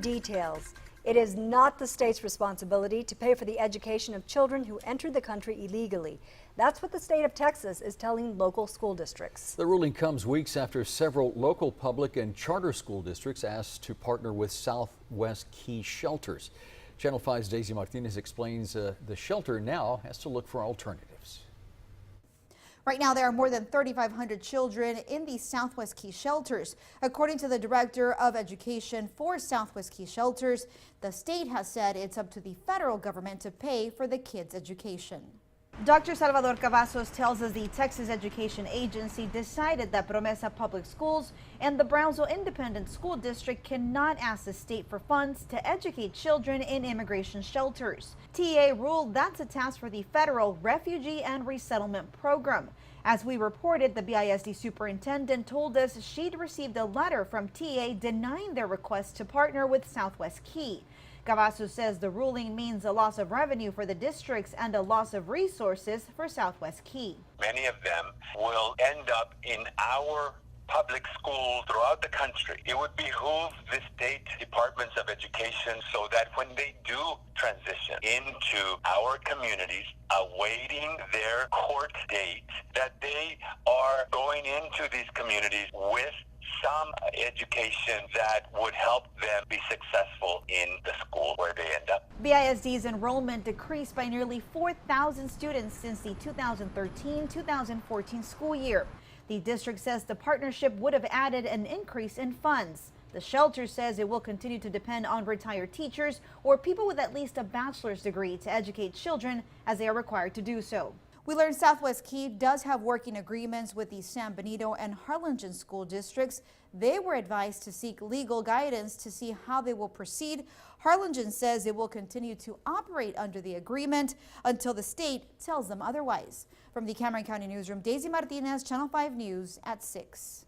Details. It is not the state's responsibility to pay for the education of children who entered the country illegally. That's what the state of Texas is telling local school districts. The ruling comes weeks after several local public and charter school districts asked to partner with Southwest Key Shelters. Channel 5's Daisy Martinez explains the shelter now has to look for alternatives. Right now, there are more than 3,500 children in these Southwest Key Shelters. According to the Director of Education for Southwest Key Shelters, the state has said it's up to the federal government to pay for the kids' education. Dr. Salvador Cavazos tells us the Texas Education Agency decided that Promesa Public Schools and the Brownsville Independent School District cannot ask the state for funds to educate children in immigration shelters. TA ruled that's a task for the federal Refugee and Resettlement Program. As we reported, the BISD superintendent told us she'd received a letter from TA denying their request to partner with Southwest Key. Cavazos says the ruling means a loss of revenue for the districts and a loss of resources for Southwest Key. Many of them will end up in our public schools throughout the country. It would behoove the state departments of education so that when they do transition into our communities, awaiting their court date, that they are going into these communities with some education that would help them be successful in the school where they end up. BISD's enrollment decreased by nearly 4,000 students since the 2013-2014 school year. The district says the partnership would have added an increase in funds. The shelter says it will continue to depend on retired teachers or people with at least a bachelor's degree to educate children as they are required to do so. We learned Southwest Key does have working agreements with the San Benito and Harlingen school districts. They were advised to seek legal guidance to see how they will proceed. Harlingen says it will continue to operate under the agreement until the state tells them otherwise. From the Cameron County Newsroom, Daisy Martinez, Channel 5 News at 6.